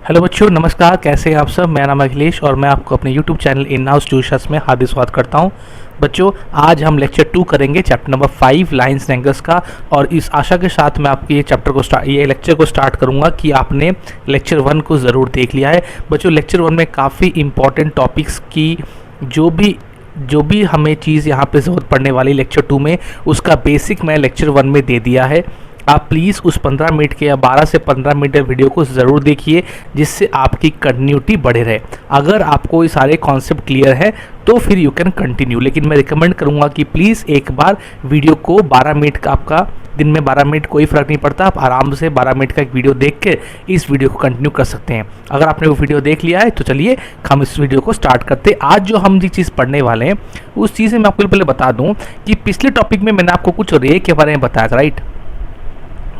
Hello बच्चों, नमस्कार। कैसे हैं आप सब। मेरा नाम है अखिलेश और मैं आपको अपने YouTube channel in house tuitions में हार्दिक स्वागत करता हूं। बच्चों, आज हम लेक्चर 2 करेंगे, chapter number 5 lines and angles का। और इस आशा के साथ मैं आपके ये लेक्चर को स्टार्ट करूंगा कि आपने लेक्चर 1 को ज़रूर देख लिया है। बच्चों, लेक्चर 1 में काफ़ी इंपॉर्टेंट टॉपिक्स की जो भी हमें चीज़ यहाँ पे ज़रूरत पड़ने वाली लेक्चर 2 में, उसका बेसिक मैं लेक्चर 1 में दे दिया है। आप प्लीज़ उस 15 मिनट के या 12 से 15 मिनट वीडियो को ज़रूर देखिए, जिससे आपकी कंटिन्यूटी बढ़े रहे। अगर आपको ये सारे कॉन्सेप्ट क्लियर है तो फिर यू कैन कंटिन्यू, लेकिन मैं रिकमेंड करूँगा कि प्लीज़ एक बार वीडियो को 12 मिनट का, आपका दिन में 12 मिनट कोई फ़र्क नहीं पड़ता, आप आराम से 12 मिनट का एक वीडियो देख के इस वीडियो को कंटिन्यू कर सकते हैं। अगर आपने वो वीडियो देख लिया है तो चलिए हम इस वीडियो को स्टार्ट करते हैं। आज जो हम जिस चीज़ पढ़ने वाले हैं उस चीज़ में मैं आपको पहले बता दूँ कि पिछले टॉपिक में मैंने आपको कुछ रे के बारे में बताया था, राइट।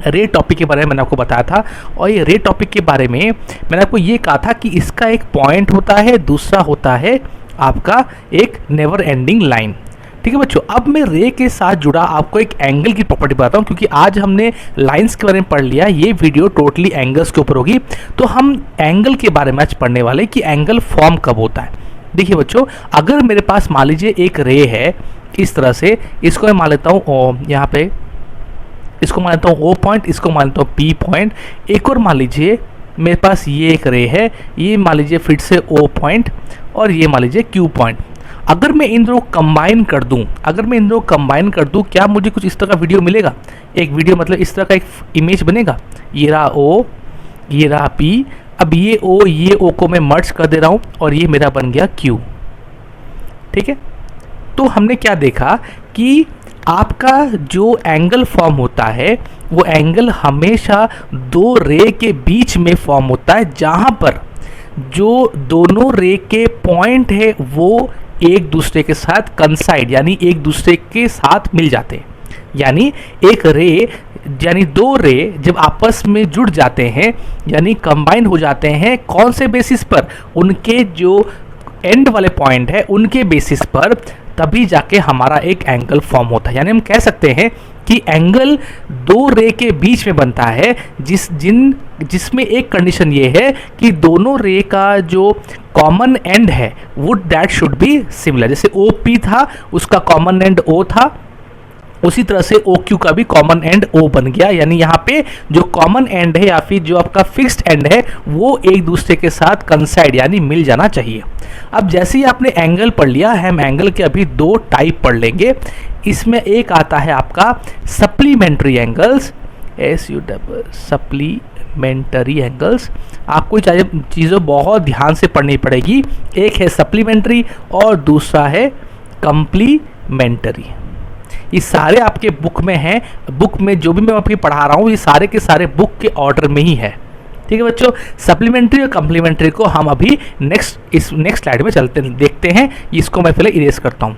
रे टॉपिक के बारे में मैंने आपको बताया था, और ये रे टॉपिक के बारे में मैंने आपको ये कहा था कि इसका एक पॉइंट होता है, दूसरा होता है आपका एक नेवर एंडिंग लाइन। ठीक है बच्चों, अब मैं रे के साथ जुड़ा आपको एक एंगल की प्रॉपर्टी बताता हूँ, क्योंकि आज हमने लाइंस के बारे में पढ़ लिया, ये वीडियो टोटली एंगल्स के ऊपर होगी। तो हम एंगल के बारे में आज पढ़ने वाले कि एंगल फॉर्म कब होता है। देखिए बच्चों, अगर मेरे पास मान लीजिए एक रे है इस तरह से, इसको मैं मान लेता हूँ यहाँ पे, इसको मान लेता हूँ O पॉइंट, इसको मान लेता हूँ P पॉइंट। एक और मान लीजिए मेरे पास ये एक रे है, ये मान लीजिए फिर से O पॉइंट, और ये मान लीजिए Q पॉइंट। अगर मैं इन दोनों कंबाइन कर दूं, क्या मुझे कुछ इस तरह का वीडियो मिलेगा? एक वीडियो मतलब इस तरह का एक इमेज बनेगा। ये रहा O, ये रहा P। अब ये O को मैं मर्ज कर दे रहा हूँ और ये मेरा बन गया Q। ठीक है, तो हमने क्या देखा कि आपका जो एंगल फॉर्म होता है वो एंगल हमेशा दो रे के बीच में फॉर्म होता है, जहाँ पर जो दोनों रे के पॉइंट है वो एक दूसरे के साथ कंसाइड यानी एक दूसरे के साथ मिल जाते हैं। यानी एक रे यानी दो रे जब आपस में जुड़ जाते हैं यानी कंबाइन हो जाते हैं, कौन से बेसिस पर? उनके जो एंड वाले पॉइंट है उनके बेसिस पर, तभी जाके हमारा एक एंगल फॉर्म होता है। यानी हम कह सकते हैं कि एंगल दो रे के बीच में बनता है जिसमें एक कंडीशन ये है कि दोनों रे का जो कॉमन एंड है would that should be similar. जैसे OP था, उसका कॉमन एंड O था, उसी तरह से OQ का भी कॉमन एंड O बन गया। यानी यहाँ पे जो कॉमन एंड है या फिर जो आपका फिक्स्ड एंड है वो एक दूसरे के साथ कंसाइड यानी मिल जाना चाहिए। अब जैसे ही आपने एंगल पढ़ लिया, हम एंगल के अभी दो टाइप पढ़ लेंगे। इसमें एक आता है आपका सप्लीमेंट्री एंगल्स, सप्लीमेंट्री एंगल्स। आपको चीज़ों बहुत ध्यान से पढ़नी पड़ेगी। एक है सप्लीमेंट्री और दूसरा है कंप्लीमेंट्री। ये सारे आपके बुक में हैं। बुक में जो भी मैं आपको पढ़ा रहा हूँ ये सारे के सारे बुक के ऑर्डर में ही है। ठीक है बच्चों, सप्लीमेंट्री और कम्प्लीमेंट्री को हम अभी नेक्स्ट स्लाइड में देखते हैं। इसको मैं पहले इरेज करता हूँ।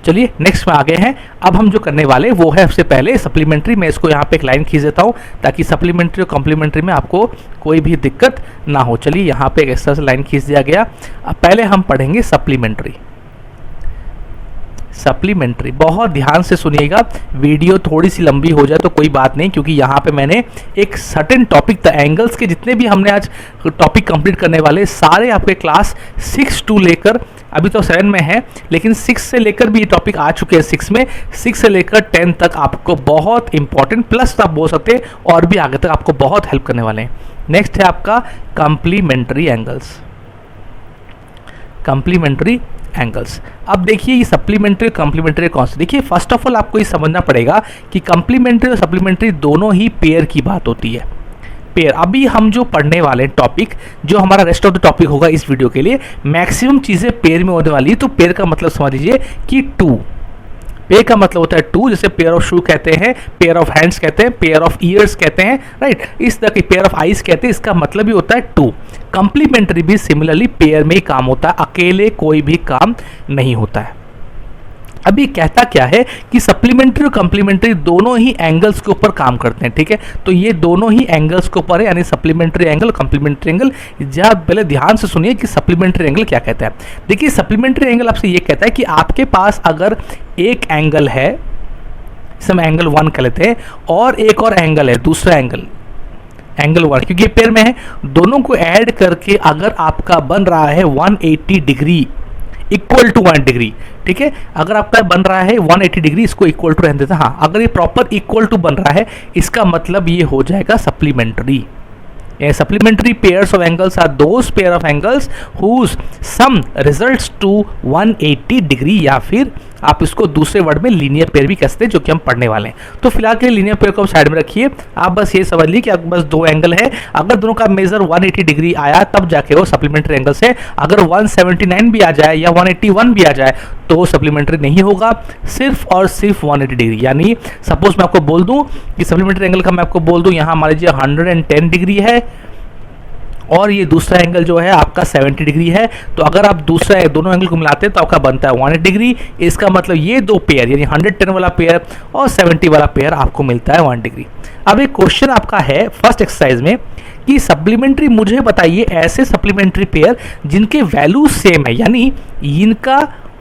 चलिए नेक्स्ट में आ गए हैं। अब हम जो करने वाले वो है सबसे पहले सप्लीमेंट्री। मैं इसको यहाँ पे एक लाइन खींच देता हूँ ताकि सप्लीमेंट्री और कॉम्प्लीमेंट्री में आपको कोई भी दिक्कत ना हो। चलिए यहाँ पे एक ऐसा से लाइन खींच दिया गया। अब पहले हम पढ़ेंगे सप्लीमेंट्री। बहुत ध्यान से सुनिएगा, वीडियो थोड़ी सी लंबी हो जाए तो कोई बात नहीं, क्योंकि यहाँ पे मैंने एक सर्टेन टॉपिक था एंगल्स के। जितने भी हमने आज टॉपिक कंप्लीट करने वाले सारे आपके क्लास 6 to लेकर, अभी तो 7 में है लेकिन 6 से लेकर भी ये टॉपिक आ चुके हैं। 6 से लेकर 10 तक आपको बहुत इंपॉर्टेंट, प्लस आप बोल सकते हैं और भी आगे तक आपको बहुत हेल्प करने वाले हैं। नेक्स्ट है आपका कंप्लीमेंट्री एंगल्स। अब देखिए ये सप्लीमेंट्री कंप्लीमेंट्री कौन से। देखिए फर्स्ट ऑफ ऑल आपको ये समझना पड़ेगा कि कंप्लीमेंट्री और सप्लीमेंट्री दोनों ही पेयर की बात होती है। पेयर, अभी हम जो पढ़ने वाले टॉपिक, जो हमारा रेस्ट ऑफ द टॉपिक होगा इस वीडियो के लिए, मैक्सिमम चीज़ें पेयर में होने वाली है। तो पेयर का मतलब समझ लीजिए कि 2। पेयर का मतलब होता है 2, जैसे पेयर ऑफ शू कहते हैं, पेयर ऑफ हैंड्स कहते हैं, पेयर ऑफ ईयर्स कहते हैं, राइट। इस तरह की पेयर ऑफ आईज कहते हैं, इसका मतलब भी होता है 2। कंप्लीमेंट्री भी सिमिलरली पेयर में ही काम होता है, अकेले कोई भी काम नहीं होता है। अभी कहता क्या है कि सप्लीमेंट्री और कंप्लीमेंट्री दोनों ही एंगल्स के ऊपर काम करते हैं। ठीक है, तो ये दोनों ही एंगल्स के ऊपर है, यानी सप्लीमेंट्री एंगल, कंप्लीमेंट्री एंगल। जरा पहले ध्यान से सुनिए कि सप्लीमेंट्री एंगल क्या कहता है। देखिए सप्लीमेंट्री एंगल आपसे ये कहता है कि आपके पास अगर एक एंगल है, इसे हम एंगल 1 कह लेते हैं, और एक और एंगल है, दूसरा एंगल एंगल 1, क्योंकि ये पेयर में है, दोनों को ऐड करके अगर आपका बन रहा है 180 डिग्री इक्वल टू 1 डिग्री, ठीक है, अगर आपका बन रहा है 180 डिग्री, इसको इक्वल टू रहने देता। हाँ, अगर ये प्रॉपर इक्वल टू बन रहा है, इसका मतलब ये हो जाएगा supplementary. Supplementary pairs of angles are those pair of angles whose sum results to 180 degree, या फिर आप इसको दूसरे वर्ड में लीनियर पेयर भी कह सकते हैं, जो कि हम पढ़ने वाले हैं। तो फिलहाल के लीनियर पेयर को आप साइड में रखिए, आप बस ये समझ लीजिए कि आप बस दो एंगल है, अगर दोनों का मेजर 180 डिग्री आया तब जाके वो सप्लीमेंट्री एंगल है। अगर 179 भी आ जाए या 181 भी आ जाए तो वो सप्लीमेंट्री नहीं होगा, सिर्फ और सिर्फ 180 डिग्री। यानी सपोज मैं आपको बोल दूं कि सप्लीमेंट्री एंगल का मैं आपको बोल दूं, यहाँ मान लीजिए 110 डिग्री है और ये दूसरा एंगल जो है आपका 70 डिग्री है, तो अगर आप दूसरा दोनों एंगल को मिलाते हैं तो आपका बनता है 180 डिग्री। इसका मतलब ये दो पेयर यानी 110 वाला पेयर और 70 वाला पेयर आपको मिलता है 1 डिग्री। अब एक क्वेश्चन आपका है फर्स्ट एक्सरसाइज में कि सप्लीमेंट्री, मुझे बताइए ऐसे सप्लीमेंट्री पेयर जिनके वैल्यू सेम है, यानी इनका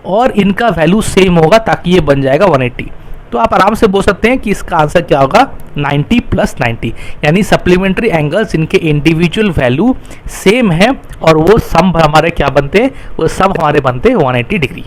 और इनका वैल्यू सेम होगा, ताकि ये बन जाएगा 180। तो आप आराम से बोल सकते हैं कि इसका आंसर क्या होगा, 90 प्लस 90, यानी सप्लीमेंट्री एंगल्स इनके इंडिविजुअल वैल्यू सेम है और वो सम हमारे क्या बनते हैं, वो सब हमारे बनते हैं 180 डिग्री।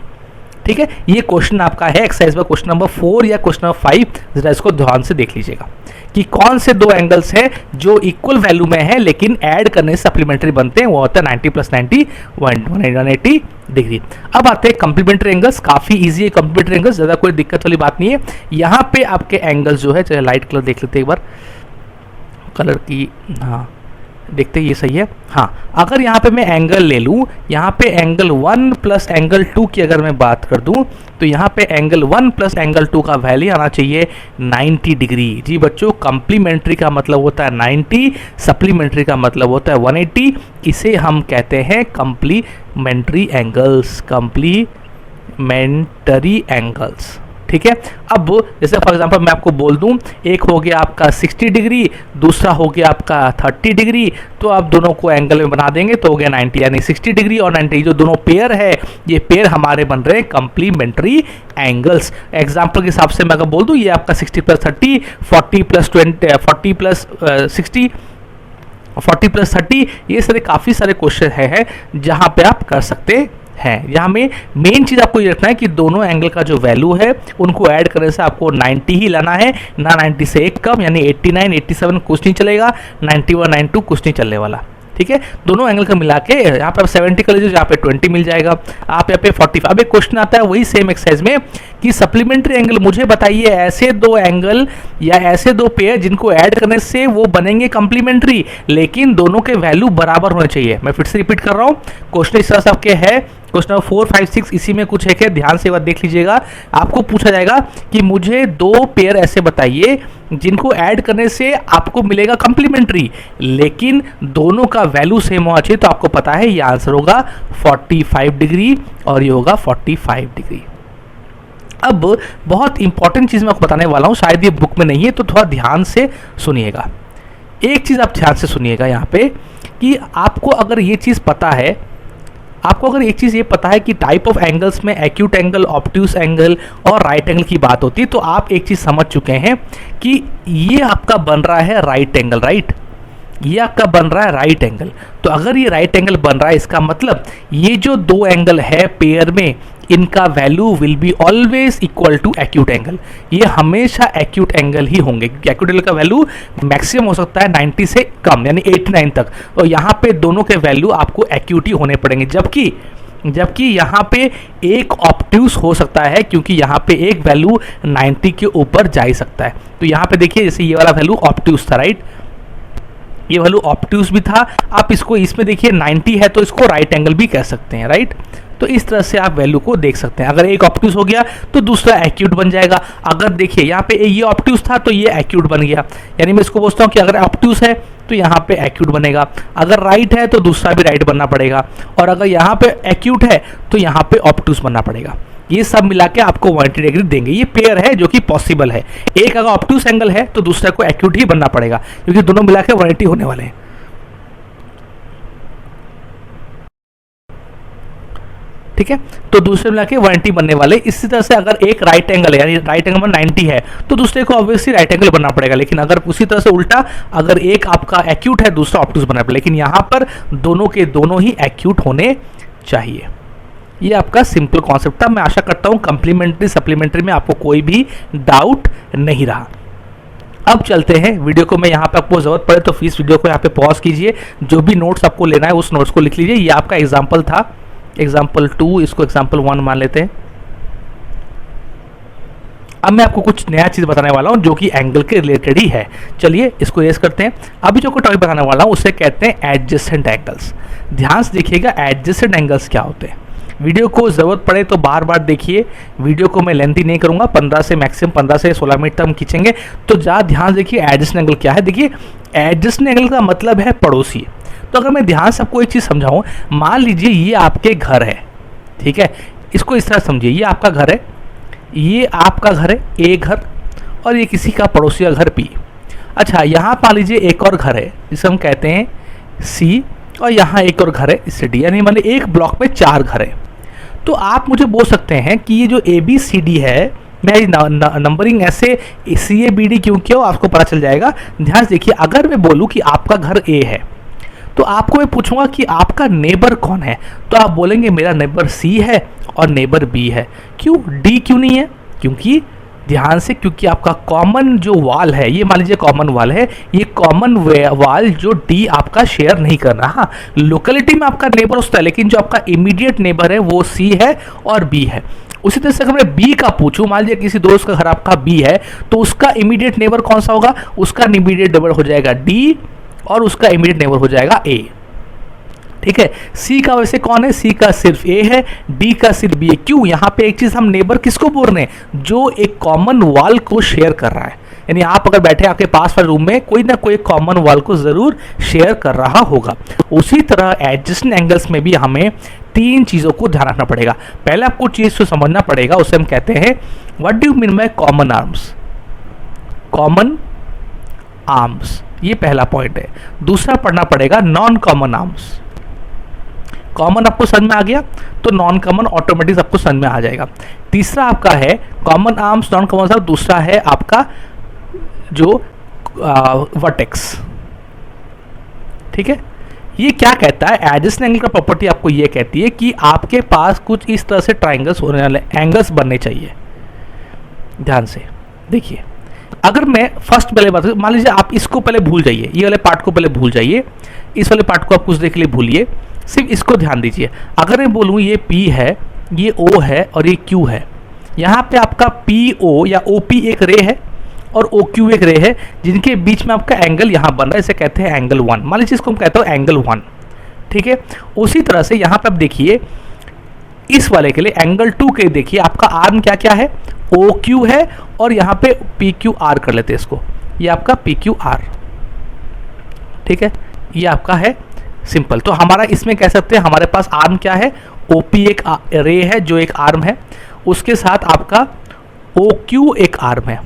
ठीक है, ये क्वेश्चन आपका है एक्सरसाइज में क्वेश्चन नंबर 4 या क्वेश्चन नंबर 5, जरा इसको ध्यान से देख लीजिएगा कि कौन से दो एंगल्स हैं जो इक्वल वैल्यू में है लेकिन ऐड करने से सप्लीमेंट्री बनते हैं, वो होता है 90 प्लस 90 180 डिग्री। अब आते हैं कम्प्लीमेंट्री एंगल्स, काफ़ी इजी है कम्प्लीमेंट्री एंगल्स, ज़्यादा कोई दिक्कत वाली बात नहीं है। यहाँ पे आपके एंगल्स जो है, चलिए लाइट कलर देख लेते हैं एक बार, कलर की, हाँ देखते ये सही है। हाँ, अगर यहाँ पे मैं एंगल ले लूँ, यहाँ पे एंगल 1 प्लस एंगल 2 की अगर मैं बात कर दूँ तो यहाँ पे एंगल 1 प्लस एंगल 2 का वैल्यू आना चाहिए 90 डिग्री। जी बच्चों, कम्प्लीमेंट्री का मतलब होता है 90, सप्लीमेंट्री का मतलब होता है 180। इसे हम कहते हैं कम्प्लीमेंट्री एंगल्स, कम्प्लीमेंट्री एंगल्स। ठीक है, अब जैसे फॉर एग्जांपल मैं आपको बोल दूं, एक हो गया आपका 60 डिग्री, दूसरा हो गया आपका 30 डिग्री, तो आप दोनों को एंगल में बना देंगे तो हो गया 90, यानी 60 डिग्री और 90 जो दोनों पेयर है, ये पेयर हमारे बन रहे हैं कम्प्लीमेंट्री एंगल्स। एग्जाम्पल के हिसाब से मैं अगर बोल दूं, ये आपका 60 प्लस 30, 40 प्लस 20, 40 प्लस 60, 40 प्लस 30, ये सारे काफ़ी सारे क्वेश्चन है जहाँ पे आप कर सकते हैं। यहाँ में मेन चीज़ आपको ये रखना है कि दोनों एंगल का जो वैल्यू है उनको ऐड करने से आपको 90 ही लाना है, ना 90 से एक कम, यानी 89, 87 कुछ नहीं चलेगा, 91, 92 कुछ नहीं चलने वाला। ठीक है, दोनों एंगल का मिला के यहाँ पे आप 70 कर लीजिए, यहाँ पे 20 मिल जाएगा, आप यहाँ पे 45। अब एक क्वेश्चन आता है वही सेम एक्सरसाइज में कि सप्लीमेंट्री एंगल, मुझे बताइए ऐसे दो एंगल या ऐसे दो पेयर जिनको ऐड करने से वो बनेंगे कम्प्लीमेंट्री, लेकिन दोनों के वैल्यू बराबर होने चाहिए। मैं फिर से रिपीट कर रहा हूँ, क्वेश्चन इस तरह से आपके है, क्वेश्चन नंबर 4, 5, 6 इसी में कुछ है, ध्यान से एक बार देख लीजिएगा। आपको पूछा जाएगा कि मुझे दो पेयर ऐसे बताइए जिनको ऐड करने से आपको मिलेगा कम्प्लीमेंट्री, लेकिन दोनों का वैल्यू सेम होना चाहिए। तो आपको पता है ये आंसर होगा 45 डिग्री और ये होगा 45 डिग्री। अब बहुत इंपॉर्टेंट चीज़ मैं आपको बताने वाला हूँ, शायद ये बुक में नहीं है, तो थोड़ा ध्यान से सुनिएगा। एक चीज़ आप ध्यान से सुनिएगा यहाँ पे कि आपको अगर ये चीज़ पता है, आपको अगर एक चीज़ ये पता है कि टाइप ऑफ एंगल्स में एक्यूट एंगल, ऑब्ट्यूस एंगल और राइट एंगल की बात होती है, तो आप एक चीज़ समझ चुके हैं कि ये आपका बन रहा है राइट एंगल, राइट, ये आपका बन रहा है राइट एंगल। तो अगर ये राइट एंगल बन रहा है, इसका मतलब ये जो दो एंगल है पेयर में, इनका value will be always equal to acute angle. ये हमेशा एक्यूट एंगल ही होंगे, क्योंकि एक्यूट एंगल का वैल्यू मैक्सिमम हो सकता है 90 से कम, यानी 89 तक, और यहाँ पे दोनों के वैल्यू आपको एक्यूट ही होने पड़ेंगे। जबकि यहाँ पे एक ऑब्ट्यूस हो सकता है, क्योंकि यहाँ पे एक वैल्यू 90 के ऊपर जा ही सकता है। तो यहाँ पे देखिए, जैसे ये वाला वैल्यू ऑब्ट्यूस था, राइट, ये वैल्यू ऑब्ट्यूस भी था। आप इसको इसमें देखिए 90 है तो इसको राइट एंगल भी कह सकते हैं, राइट। तो इस तरह से आप वैल्यू को देख सकते हैं। अगर एक ऑब्ट्यूस हो गया तो दूसरा एक्यूट बन जाएगा। अगर देखिए यहाँ पे ये ऑब्ट्यूस था तो ये एक्यूट बन गया, यानी मैं इसको बोलता हूँ कि अगर ऑब्ट्यूस है तो यहाँ पे एक्यूट बनेगा, अगर राइट है तो दूसरा भी राइट बनना पड़ेगा, और अगर यहाँ पे एक्यूट है तो यहाँ पे ऑब्ट्यूस बनना पड़ेगा। ये सब मिला के आपको 180 डिग्री देंगे। ये पेयर है जो कि पॉसिबल है। एक अगर ऑब्ट्यूस एंगल है तो दूसरा को एक्यूट ही बनना पड़ेगा, क्योंकि दोनों मिला के 180 होने वाले हैं। ठीक है। तो दूसरे मिला के 180 बनने वाले। इसी तरह से अगर एक राइट एंगल है, यानी राइट एंगल में 90 है, तो दूसरे को ऑब्वियसली राइट एंगल बनना पड़ेगा। लेकिन अगर उसी तरह से उल्टा, अगर एक आपका एक्यूट है, दूसरा ऑब्टूज बनना पड़ेगा। लेकिन यहाँ पर दोनों के दोनों ही एक्यूट होने चाहिए। ये आपका सिंपल कॉन्सेप्ट था। मैं आशा करता हूँ कम्प्लीमेंट्री सप्लीमेंट्री में आपको कोई भी डाउट नहीं रहा। अब चलते हैं वीडियो को। मैं यहाँ पे आपको ज़रूरत पड़े तो प्लीज़ वीडियो को यहाँ पे पॉज कीजिए, जो भी नोट्स आपको लेना है उस नोट्स को लिख लीजिए। ये आपका एग्जाम्पल था, एग्जाम्पल 2, इसको एग्जाम्पल 1 मान लेते हैं। अब मैं आपको कुछ नया चीज़ बताने वाला हूँ जो कि एंगल के रिलेटेड ही है। चलिए इसको रेस करते हैं। अभी जो टॉपिक बताने वाला हूँ उसे कहते हैं एडजेसेंट एंगल्स। ध्यान से देखिएगा एडजेसेंट एंगल्स क्या होते हैं। वीडियो को ज़रूरत पड़े तो बार बार देखिए। वीडियो को मैं लेंथी नहीं करूँगा, 15 से मैक्सिमम 15 से 16 मिनट तक हम खींचेंगे। तो ज़्यादा ध्यान देखिए एडजेसेंट एंगल क्या है। देखिए एडजेसेंट एंगल का मतलब है पड़ोसी। तो अगर मैं ध्यान से आपको एक चीज़ समझाऊँ, मान लीजिए ये आपके घर है, ठीक है। इसको इस तरह समझिए, ये आपका घर है, ये आपका घर है ए घर, और ये किसी का पड़ोसी का घर बी। अच्छा, यहाँ मान लीजिए एक और घर है जिसे हम कहते हैं सी, और यहाँ एक और घर है इससे डी, यानी मान लीजिए एक ब्लॉक में 4 घर है। तो आप मुझे बोल सकते हैं कि ये जो ए बी सी डी है, मैं नंबरिंग ऐसे सी ए बी डी क्यों किया आपको पता चल जाएगा। ध्यान से देखिए, अगर मैं बोलूँ कि आपका घर ए है तो आपको मैं पूछूंगा कि आपका नेबर कौन है, तो आप बोलेंगे मेरा नेबर सी है और नेबर बी है। क्यों डी क्यों नहीं है? क्योंकि ध्यान से, क्योंकि आपका कॉमन जो वाल है, ये मान लीजिए कॉमन वाल है, ये कॉमन वाल जो डी आपका शेयर नहीं कर रहा। हाँ, लोकेलिटी में आपका नेबर होता है, लेकिन जो आपका इमीडिएट नेबर है वो सी है और बी है। उसी तरह से अगर मैं बी का पूछूं, मान लीजिए किसी दोस्त का घर आपका बी है, तो उसका इमीडिएट नेबर कौन सा होगा? उसका इमीडिएट नेबर हो जाएगा डी, और उसका इमीडिएट नेबर हो जाएगा ए। ठीक है। सी का वैसे कौन है? सी का सिर्फ ए है, डी का सिर्फ बी है। क्यों? यहाँ पे एक चीज हम नेबर किसको बोल रहे हैं? जो एक कॉमन वॉल को शेयर कर रहा है। यानी आप अगर बैठे आपके पास वाले रूम में, कोई ना कोई कॉमन वॉल को जरूर शेयर कर रहा होगा। उसी तरह एडजेसेंट एंगल्स में भी हमें 3 चीजों को ध्यान रखना पड़ेगा। पहले आपको चीज को समझना पड़ेगा, उसे हम कहते हैं what do you mean by common arms. Common arms, ये पहला पॉइंट है। दूसरा पढ़ना पड़ेगा नॉन कॉमन आर्म्स। कॉमन आपको समझ में आ गया तो नॉन कॉमन ऑटोमेटिक आपको समझ में आ जाएगा। तीसरा आपका है common arms, non common arms. दूसरा है आपका जो वर्टेक्स। ठीक है। ये क्या कहता है? एडजेसेंट एंगल का प्रॉपर्टी आपको ये कहती है कि आपके पास कुछ इस तरह से ट्राइंगल्स होने वाले एंगल्स बनने चाहिए। ध्यान से देखिए, अगर मैं फर्स्ट पहले बात, मान लीजिए आप इसको पहले भूल जाइए, ये वाले पार्ट को पहले भूल जाइए, इस वाले पार्ट को आप कुछ देर के लिए भूलिए, सिर्फ इसको ध्यान दीजिए। अगर मैं बोलूँ ये P है, ये O है और ये Q है, यहाँ पे आपका PO या OP एक रे है और OQ एक रे है, जिनके बीच में आपका एंगल यहाँ बन रहा है, इसे कहते हैं एंगल 1। मान लीजिए इसको हम कहते हैं एंगल 1। ठीक है। उसी तरह से यहाँ पे आप देखिए, इस वाले के लिए एंगल 2 के देखिए आपका आर्म क्या क्या है? OQ है, और यहाँ पे PQR कर लेते हैं इसको, ये आपका PQR। ठीक है, ये आपका है सिंपल। तो हमारा इसमें कह सकते हैं हमारे पास आर्म क्या है? OP एक रे है जो एक आर्म है, उसके साथ आपका OQ एक आर्म है,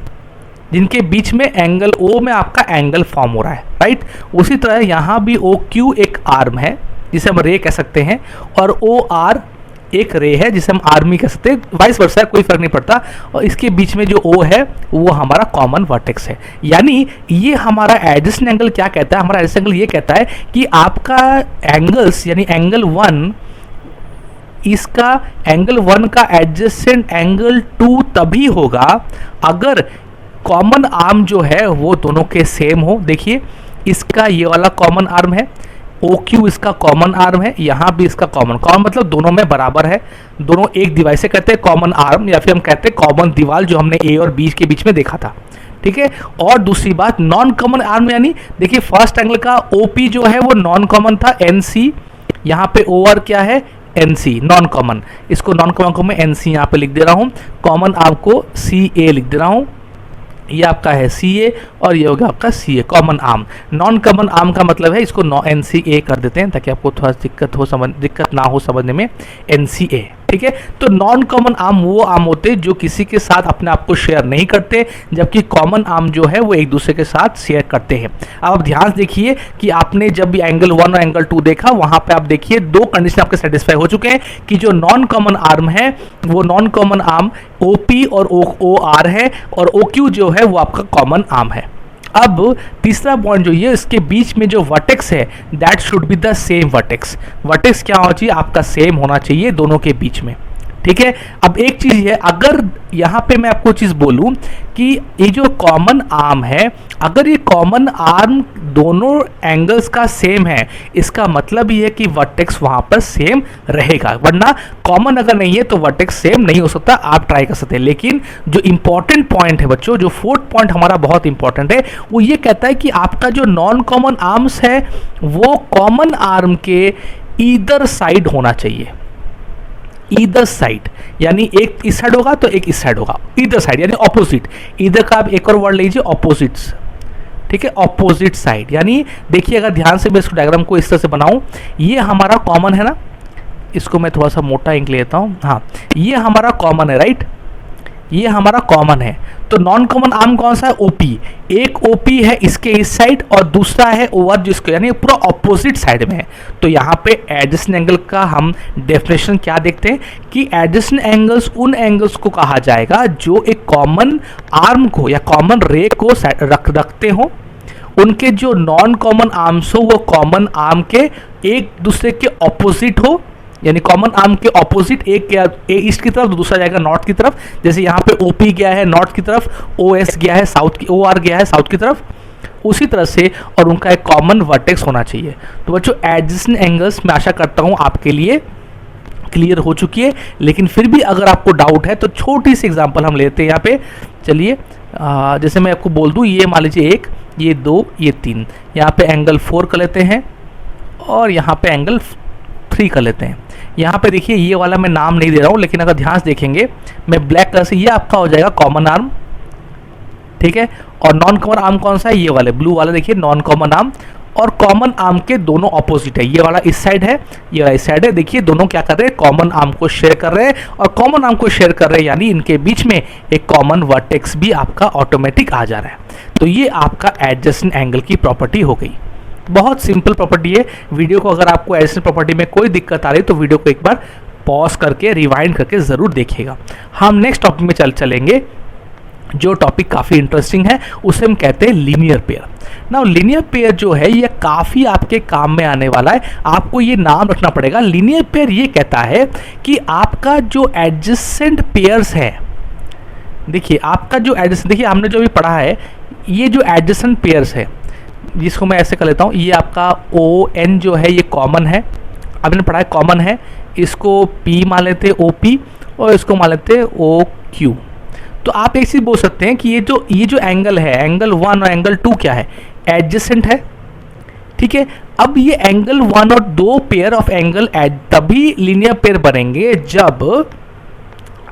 जिनके बीच में एंगल O में आपका एंगल फॉर्म हो रहा है। राइट। उसी तरह यहाँ भी OQ एक आर्म है जिसे हम रे कह सकते हैं, और OR एक रे है जिसे हम आर्मी कह सकते हैं। वाइस वर्सा, कोई फर्क नहीं पड़ता। और इसके बीच में जो O है वो हमारा कॉमन वर्टेक्स है। यानी ये हमारा एडजेसेंट एंगल क्या कहता है? हमारा एडजेसेंट एंगल ये कहता है कि आपका एंगल्स, यानी एंगल 1, इसका एंगल 1 का एडजेसेंट एंगल 2 तभी होगा अगर कॉमन आर्म जो है वो दोनों के सेम हो। देखिए, इसका ये वाला कॉमन आर्म है, OQ इसका कॉमन आर्म है, यहाँ भी इसका कॉमन मतलब दोनों में बराबर है। दोनों एक दीवार से कहते हैं कॉमन आर्म, या फिर हम कहते हैं कॉमन दीवार, जो हमने A और B के बीच में देखा था। ठीक है। और दूसरी बात, नॉन कॉमन आर्म, यानी देखिए फर्स्ट एंगल का OP जो है वो नॉन कॉमन था, NC। यहाँ पे OR क्या है? NC, non common. इसको नॉन कॉमन को मैं NC यहाँ पे लिख दे रहा हूँ, कॉमन आर्म को CA लिख दे रहा हूँ। ये आपका है CA और ये होगा आपका CA, common arm. Non common arm का मतलब है, इसको NCA कर देते हैं ताकि आपको थोड़ा दिक्कत ना हो समझने में, NCA। ठीक है। तो नॉन कॉमन आर्म वो आर्म होते हैं जो किसी के साथ अपने आप को शेयर नहीं करते, जबकि कॉमन आर्म जो है वो एक दूसरे के साथ शेयर करते हैं। अब आप ध्यान से देखिए कि आपने जब भी एंगल 1 और एंगल 2 देखा, वहां पे आप देखिए दो कंडीशन आपके सेटिस्फाई हो चुके हैं कि जो नॉन कॉमन आर्म है वो नॉन कॉमन आर्म OP और OR है, और OQ जो है वो आपका कॉमन आर्म है। अब तीसरा पॉइंट जो ये इसके बीच में जो वर्टेक्स है that should be the same vertex. Vertex क्या होना चाहिए? आपका सेम होना चाहिए दोनों के बीच में, ठीक है। अब एक चीज है, अगर यहां पे मैं आपको चीज बोलूं कि ये जो कॉमन आर्म है, अगर ये कॉमन आर्म दोनों एंगल्स का सेम है, इसका मतलब ये है कि वर्टेक्स वहां पर सेम रहेगा, वरना कॉमन अगर नहीं है तो वर्टेक्स सेम नहीं हो सकता। आप ट्राई कर सकते हैं। लेकिन जो इंपॉर्टेंट पॉइंट है बच्चों, जो फोर्थ पॉइंट हमारा बहुत इंपॉर्टेंट है, वो ये कहता है कि आपका जो नॉन कॉमन आर्म्स है वो कॉमन आर्म के ईदर साइड होना चाहिए। ईदर साइड यानी एक इस साइड होगा तो एक इस साइड होगा, ईदर साइड यानी ऑपोजिट। ईदर का आप एक और वर्ड लीजिए, ऑपोजिट्स, ठीक है। ऑपोजिट साइड यानी देखिए, अगर ध्यान से मैं इसको डायग्राम को इस तरह से बनाऊं, ये हमारा कॉमन है ना, इसको मैं थोड़ा सा मोटा इंक लेता हूं, हाँ ये हमारा कॉमन है, राइट, ये हमारा कॉमन है। तो नॉन कॉमन आर्म कौन सा है? OP। एक OP है इसके इस साइड और दूसरा है OR जिसको यानी पूरा ऑपोजिट साइड में है। तो यहाँ पे एडजेसेंट एंगल का हम डेफिनेशन क्या देखते हैं कि एडजेसेंट एंगल्स उन एंगल्स को कहा जाएगा जो एक कॉमन आर्म को या कॉमन रे को रखते हो, उनके जो नॉन कॉमन आर्म्स हो वो कॉमन आर्म के एक दूसरे के ऑपोजिट हो, यानी कॉमन आर्म के ऑपोजिट, एक ईस्ट की तरफ, दूसरा जाएगा नॉर्थ की तरफ। जैसे यहाँ पे OP गया है नॉर्थ की तरफ, OS गया है साउथ की, OR गया है साउथ की तरफ, उसी तरह से, और उनका एक कॉमन वर्टेक्स होना चाहिए। तो बच्चों एडजेसेंट एंगल्स मैं आशा करता हूँ आपके लिए क्लियर हो चुकी है। लेकिन फिर भी अगर आपको डाउट है तो छोटी सी एग्जांपल हम लेते हैं यहाँ पे। चलिए जैसे मैं आपको बोल दूँ, ये मान लीजिए 1, ये 2, ये 3, यहाँ पे एंगल 4 कर लेते हैं और यहाँ पे एंगल 3 कर लेते हैं। यहाँ पे देखिए ये वाला मैं नाम नहीं दे रहा हूँ, लेकिन अगर ध्यान से देखेंगे मैं ब्लैक कलर से, ये आपका हो जाएगा कॉमन आर्म, ठीक है। और नॉन कॉमन आर्म कौन सा है? ये वाले ब्लू वाला, देखिए नॉन कॉमन आर्म। और कॉमन आर्म के दोनों ऑपोजिट है, ये वाला इस साइड है, ये वाला इस साइड है। देखिए दोनों क्या कर रहे हैं? कॉमन आर्म को शेयर कर रहे हैं, और कॉमन आर्म को शेयर कर रहे हैं यानी इनके बीच में एक कॉमन वर्टेक्स भी आपका ऑटोमेटिक आ जा रहा है। तो ये आपका एडजेसेंट एंगल की प्रॉपर्टी हो गई। बहुत सिंपल प्रॉपर्टी है। वीडियो को अगर आपको एडजेसेंट प्रॉपर्टी में कोई दिक्कत आ रही तो वीडियो को एक बार पॉज करके रिवाइंड करके ज़रूर देखिएगा। हम नेक्स्ट टॉपिक में चलेंगे, जो टॉपिक काफ़ी इंटरेस्टिंग है, उसे हम कहते हैं linear pair. Now linear pair जो है ये काफ़ी आपके काम में आने वाला है, आपको ये नाम रखना पड़ेगा। लीनियर पेयर ये कहता है कि आपका जो एडजेसेंट पेयर्स है, देखिए आपका जो एडजेसेंट, देखिए हमने जो भी पढ़ा है, ये जो एडजेसेंट पेयर्स है, जिसको मैं ऐसे कर लेता हूँ, ये आपका ON जो है ये कॉमन है, आपने पढ़ा है कॉमन है, इसको P मान लेते हैं OP और इसको मान लेते हैं OQ। तो आप एक चीज़ बोल सकते हैं कि ये जो एंगल है, एंगल 1 और एंगल 2 क्या है? एडजेसेंट है, ठीक है। अब ये एंगल 1 और 2 पेयर ऑफ एंगल तभी लीनियर पेयर बनेंगे जब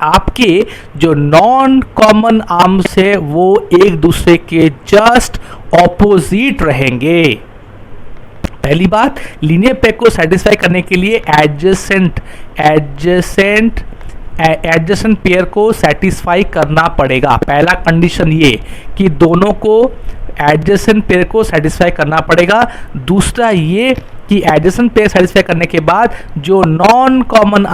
आपके जो नॉन कॉमन आर्म्स है वो एक दूसरे के जस्ट ऑपोजिट रहेंगे। पहली बात, लीनियर पेयर को सेटिस्फाई करने के लिए एडजेसेंट पेयर को सेटिस्फाई करना पड़ेगा। पहला कंडीशन ये कि दोनों को एडजेसेंट पेयर को सेटिस्फाई करना पड़ेगा। दूसरा ये कि एडजेसेंट पेयर सेटिस्फाई करने के बाद जो नॉन कॉमन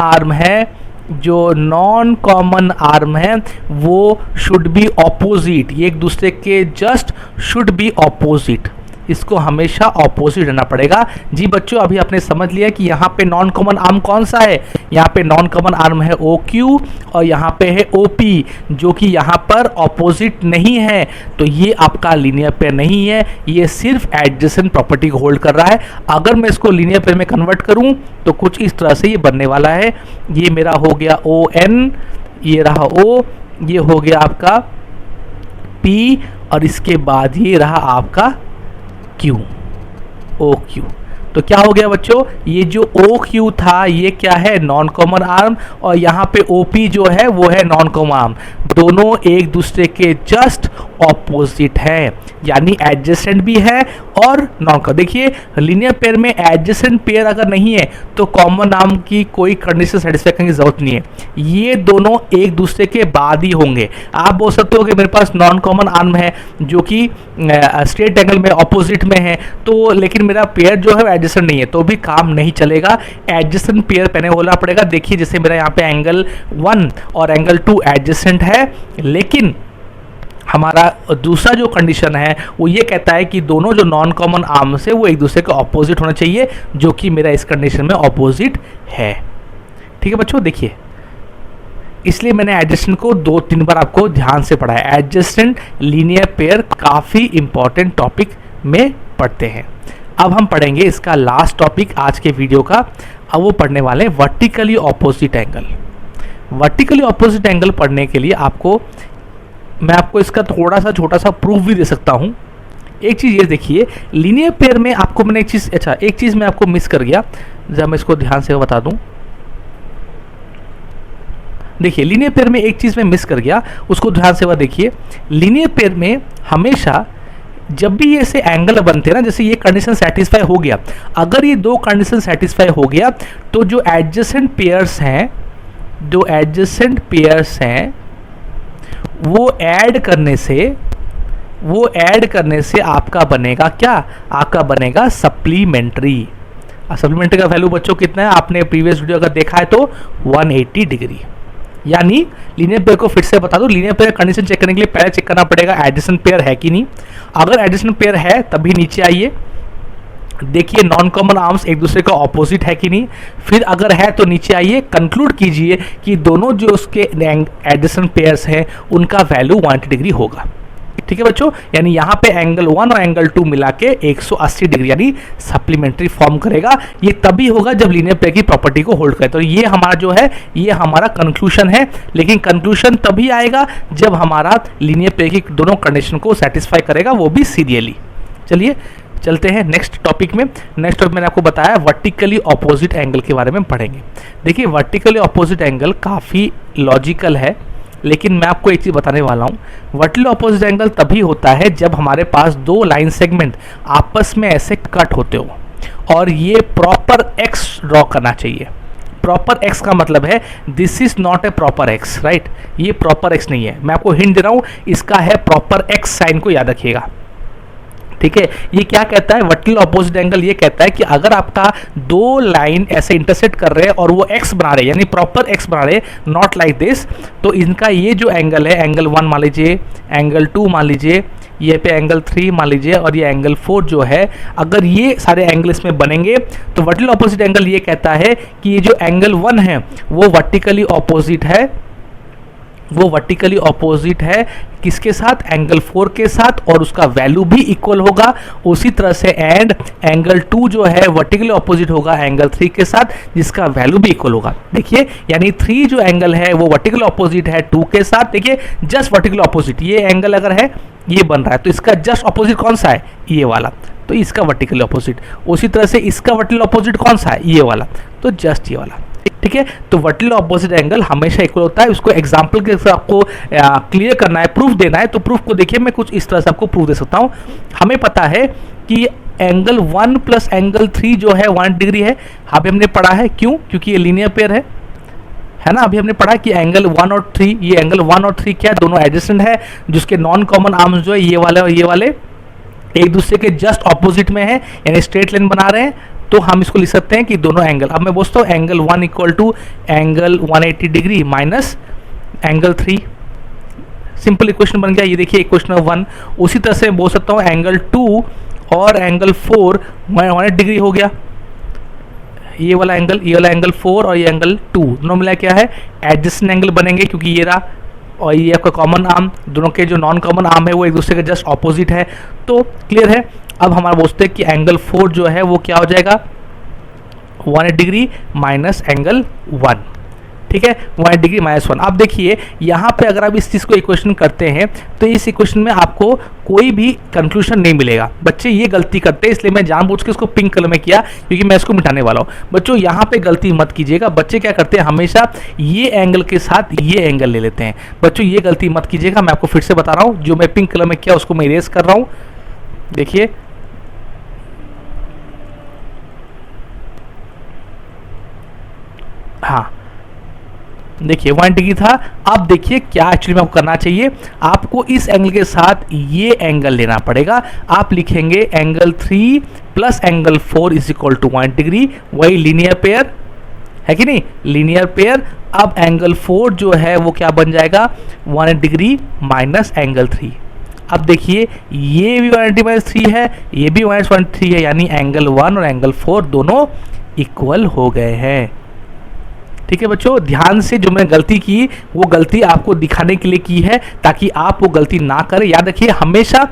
आर्म है वो शुड बी ऑपोजिट, ये एक दूसरे के जस्ट शुड बी ऑपोजिट, इसको हमेशा ऑपोजिट रहना पड़ेगा। जी बच्चों, अभी आपने समझ लिया कि यहाँ पे नॉन कॉमन आर्म कौन सा है? यहाँ पे नॉन कॉमन आर्म है OQ और यहाँ पे है OP, जो कि यहाँ पर ऑपोजिट नहीं है। तो ये आपका लीनियर पेयर नहीं है, ये सिर्फ एडजेसेंट प्रॉपर्टी को होल्ड कर रहा है। अगर मैं इसको लीनियर पेयर में कन्वर्ट करूँ तो कुछ इस तरह से ये बनने वाला है। ये मेरा हो गया ON, ये रहा O, ये हो गया आपका P, और इसके बाद ये रहा आपका OQ। तो तो क्या हो गया बच्चों, ये जो ओ क्यू था ये क्या है, नॉन कॉमन आर्म, और यहाँ पे ओ पी जो है वो है नॉन कॉमन आर्म। दोनों एक दूसरे के जस्ट ऑपोजिट है, यानी एडजेसेंट भी है और नॉन कॉमन। देखिए लीनियर पेयर में एडजेसेंट पेयर अगर नहीं है तो कॉमन आर्म की कोई कंडीशन सेटिस्फाई करने की जरूरत नहीं है, ये दोनों एक दूसरे के बाद ही होंगे। आप बोल सकते हो कि मेरे पास नॉन कॉमन आर्म है जो कि स्ट्रेट एंगल में ऑपोजिट में है, तो लेकिन मेरा पेयर जो है एडजेसेंट नहीं है, तो भी काम नहीं चलेगा, एडजेसेंट पेयर पहले बोलना पड़ेगा। देखिए जैसे मेरा यहाँ पे एंगल 1 और एंगल 2 एडजेसेंट है, लेकिन हमारा दूसरा जो कंडीशन है वो ये कहता है कि दोनों जो नॉन कॉमन आर्म्स है वो एक दूसरे के ऑपोजिट होना चाहिए, जो कि मेरा इस कंडीशन में ऑपोजिट है। ठीक है बच्चों, देखिए इसलिए मैंने एडजेसेंट को 2-3 बार आपको ध्यान से पढ़ा है। एडजेसेंट लीनियर पेयर काफ़ी इंपॉर्टेंट टॉपिक में पढ़ते हैं। अब हम पढ़ेंगे इसका लास्ट टॉपिक आज के वीडियो का। अब वो पढ़ने वाले हैं vertically opposite angle. Vertically opposite angle पढ़ने के लिए मैं आपको इसका थोड़ा सा छोटा सा प्रूफ भी दे सकता हूँ। एक चीज़ ये देखिए, लीनियर पेयर में आपको मैंने एक चीज़ मैं आपको मिस कर गया, जब मैं इसको ध्यान से बता दूँ। देखिए लीनियर पेयर में एक चीज़ मैं मिस कर गया, उसको ध्यान से देखिए। लीनियर पेयर में हमेशा जब भी ये ऐसे एंगल बनते हैं ना, जैसे ये कंडीशन सेटिस्फाई हो गया, अगर ये दो कंडीशन सेटिस्फाई हो गया तो जो एडजेसेंट पेयर्स हैं वो ऐड करने से आपका बनेगा क्या, आपका बनेगा सप्लीमेंट्री। सप्लीमेंट्री का वैल्यू बच्चों कितना है, आपने प्रीवियस वीडियो अगर देखा है तो 180 डिग्री। यानी लीनियर पेयर को फिर से बता दो, लीनियर पेयर कंडीशन चेक करने के लिए पहले चेक करना पड़ेगा एडजेसेंट पेयर है कि नहीं। अगर एडजेसेंट पेयर है तभी नीचे आइए, देखिए नॉन कॉमन आर्म्स एक दूसरे का ऑपोजिट है कि नहीं। फिर अगर है तो नीचे आइए, कंक्लूड कीजिए कि दोनों जो उसके एडजेसेंट पेयर्स हैं उनका वैल्यू 180 डिग्री होगा। ठीक है बच्चों, यानी यहाँ पे एंगल 1 और एंगल 2 मिला के 180 डिग्री यानी सप्लीमेंट्री फॉर्म करेगा। ये तभी होगा जब लीनियर पेयर की प्रॉपर्टी को होल्ड करे। तो ये हमारा जो है ये हमारा कंक्लूजन है, लेकिन कंक्लूजन तभी आएगा जब हमारा लीनियर पेयर की दोनों कंडीशन को सेटिस्फाई करेगा, वो भी सीरियली। चलिए चलते हैं नेक्स्ट टॉपिक में। नेक्स्ट टॉपिक मैंने आपको बताया वर्टिकली ऑपोजिट एंगल के बारे में पढ़ेंगे। देखिए वर्टिकली ऑपोजिट एंगल काफ़ी लॉजिकल है, लेकिन मैं आपको एक चीज़ बताने वाला हूँ। वर्टिकली ऑपोजिट एंगल तभी होता है जब हमारे पास दो लाइन सेगमेंट आपस में ऐसे कट होते हो और ये प्रॉपर एक्स ड्रॉ करना चाहिए। प्रॉपर एक्स का मतलब है this is not a proper x, right. ये प्रॉपर एक्स नहीं है, मैं आपको हिंट दे रहा हूँ, इसका है प्रॉपर एक्स साइन को याद रखिएगा। ठीक है, ये क्या कहता है वर्टिकल ऑपोजिट एंगल, ये कहता है कि अगर आपका दो लाइन ऐसे इंटरसेक्ट कर रहे हैं और वो एक्स बना रहे हैं यानी प्रॉपर एक्स बना रहे हैं, नॉट लाइक दिस, तो इनका ये जो एंगल है एंगल 1 मान लीजिए, एंगल 2 मान लीजिए, ये पे एंगल 3 मान लीजिए और ये एंगल 4 जो है, अगर ये सारे एंगल इसमें बनेंगे तो वर्टिकल ऑपोजिट एंगल ये कहता है कि ये जो एंगल 1 है वो वर्टिकली ऑपोजिट है किसके साथ, एंगल 4 के साथ, और उसका वैल्यू भी इक्वल होगा। उसी तरह से एंड एंगल 2 जो है वर्टिकली ऑपोजिट होगा एंगल 3 के साथ, जिसका वैल्यू भी इक्वल होगा। देखिए यानी 3 जो एंगल है वो वर्टिकल ऑपोजिट है 2 के साथ। देखिए जस्ट वर्टिकल ऑपोजिट, ये एंगल अगर है ये बन रहा है तो इसका जस्ट ऑपोजिट कौन सा है, ये वाला, तो इसका वर्टिकल ऑपोजिट। उसी तरह से इसका वर्टिकल ऑपोजिट कौन सा है, ये वाला, तो जस्ट ये वाला। ठीक है, तो वर्टिकल ऑपोजिट एंगल हमेशा इक्वल होता है। उसको एग्जांपल के साथ आपको क्लियर करना है, प्रूफ देना है, तो प्रूफ को देखिए मैं कुछ इस तरह से आपको प्रूफ दे सकता हूँ। हमें पता है कि एंगल 1 प्लस एंगल 3 जो है 1 डिग्री है। अभी हमने पढ़ा है, क्यों, क्योंकि ये लीनियर पेयर है ना। अभी हमने पढ़ा कि एंगल 1 और 3, ये एंगल 1 और 3 क्या है, दोनों एडजेसेंट है, जिसके नॉन कॉमन आर्म्स जो है ये वाले और ये वाले एक दूसरे के जस्ट ऑपोजिट में है, यानी स्ट्रेट लाइन बना रहे हैं। तो हम इसको लिख सकते हैं कि दोनों एंगल, अब मैं बोलता हूँ angle 1 equal to angle 180 degree minus angle 3, simple equation बन गया। ये देखिए इक्वेशन 1। उसी तरह से बोल सकता हूँ एंगल 2 और एंगल 4 180 डिग्री हो गया। ये वाला एंगल 4 और ये एंगल 2 दोनों मिला क्या है, एडजेसेंट एंगल बनेंगे, क्योंकि ये रहा और ये आपका कॉमन आर्म, दोनों के जो नॉन कॉमन आर्म है वो एक दूसरे के जस्ट ऑपोजिट है। तो क्लियर है। अब हमारा बोलते हैं कि एंगल 4 जो है वो क्या हो जाएगा, 180 डिग्री माइनस एंगल 1। ठीक है, 180 डिग्री -1। अब देखिए यहाँ पे अगर आप इस चीज़ को इक्वेशन करते हैं तो इस इक्वेशन में आपको कोई भी कंक्लूजन नहीं मिलेगा। बच्चे ये गलती करते हैं, इसलिए मैं जानबूझ के इसको पिंक कलर में किया क्योंकि मैं इसको मिटाने वाला हूँ। बच्चों यहाँ पे गलती मत कीजिएगा। बच्चे क्या करते हैं, हमेशा ये एंगल के साथ ये एंगल ले लेते हैं। बच्चों ये गलती मत कीजिएगा। मैं आपको फिर से बता रहा हूँ, जो मैं पिंक कलर में किया उसको मैं इरेज कर रहा हूँ। देखिए हाँ, देखिए 180 डिग्री था। अब देखिए क्या एक्चुअली में आपको करना चाहिए, आपको इस एंगल के साथ ये एंगल लेना पड़ेगा। आप लिखेंगे angle 3 plus angle 4 is equal to 180 degree, वही लीनियर पेयर है कि नहीं, लीनियर पेयर। अब एंगल 4 जो है वो क्या बन जाएगा, 180 डिग्री माइनस एंगल 3। अब देखिए ये भी 180 माइनस 3 है, ये भी माइनस 180 है, यानी एंगल 1 और एंगल 4 दोनों इक्वल हो गए हैं। ठीक है बच्चों, ध्यान से जो मैंने गलती की वो गलती आपको दिखाने के लिए की है ताकि आप वो गलती ना करें। याद रखिए हमेशा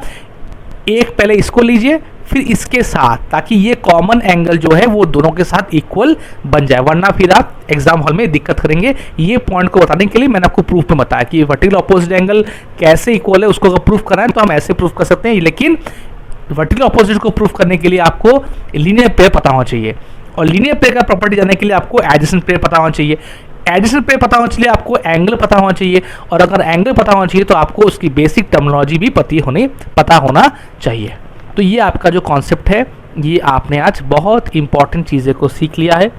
एक पहले इसको लीजिए फिर इसके साथ, ताकि ये कॉमन एंगल जो है वो दोनों के साथ इक्वल बन जाए, वरना फिर आप एग्जाम हॉल में दिक्कत करेंगे। ये पॉइंट को बताने के लिए मैंने आपको प्रूफ में बताया कि वर्टिकल अपोजिट एंगल कैसे इक्वल है। उसको अगर प्रूफ कराएं तो हम ऐसे प्रूफ कर सकते हैं, लेकिन वर्टिकल अपोजिट को प्रूफ करने के लिए आपको लीनियर पेयर पता होना चाहिए, और लीनियर पेयर का प्रॉपर्टी जानने के लिए आपको एडजेसेंट पेयर पता होना चाहिए। एडिशनल पेयर पता होना चाहिए, आपको एंगल पता होना चाहिए, और अगर एंगल पता होना चाहिए तो आपको उसकी बेसिक टर्मिनोलॉजी भी पता होना चाहिए। तो ये आपका जो कॉन्सेप्ट है, ये आपने आज बहुत इंपॉर्टेंट चीज़ें को सीख लिया है।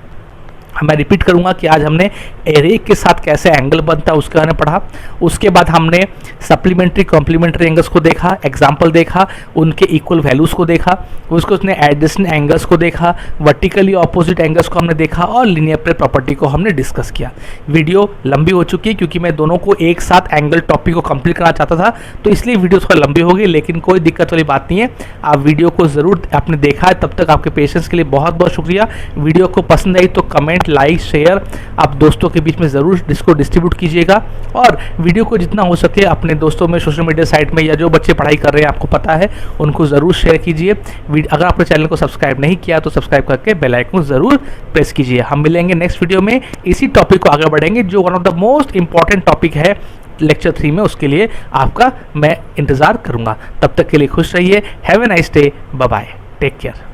मैं रिपीट करूंगा कि आज हमने एरे के साथ कैसे एंगल बनता है उसके बारे में पढ़ा। उसके बाद हमने सप्लीमेंट्री कॉम्प्लीमेंट्री एंगल्स को देखा, एग्जाम्पल देखा, उनके इक्वल वैल्यूज़ को देखा, उसको उसने एडजेसेंट एंगल्स को देखा, वर्टिकली ऑपोजिट एंगल्स को हमने देखा, और लीनियर पेयर प्रॉपर्टी को हमने डिस्कस किया। वीडियो लंबी हो चुकी है क्योंकि मैं दोनों को एक साथ एंगल टॉपिक को कंप्लीट करना चाहता था, तो इसलिए वीडियो थोड़ा लंबी हो गई, लेकिन कोई दिक्कत वाली बात नहीं है। आप वीडियो को ज़रूर आपने देखा है, तब तक आपके पेशेंस के लिए बहुत बहुत शुक्रिया। वीडियो को पसंद आई तो कमेंट, लाइक, शेयर आप दोस्तों के बीच में ज़रूर इसको डिस्ट्रीब्यूट कीजिएगा, और वीडियो को जितना हो सके अपने दोस्तों में, सोशल मीडिया साइट में, या जो बच्चे पढ़ाई कर रहे हैं आपको पता है उनको ज़रूर शेयर कीजिए। अगर आपने चैनल को सब्सक्राइब नहीं किया तो सब्सक्राइब करके बेल आइकन ज़रूर प्रेस कीजिए। हम मिलेंगे नेक्स्ट वीडियो में, इसी टॉपिक को आगे बढ़ेंगे जो one of the most important topic है लेक्चर 3 में। उसके लिए आपका मैं इंतज़ार करूँगा। तब तक के लिए खुश रहिए। Have a nice day, bye bye, take care.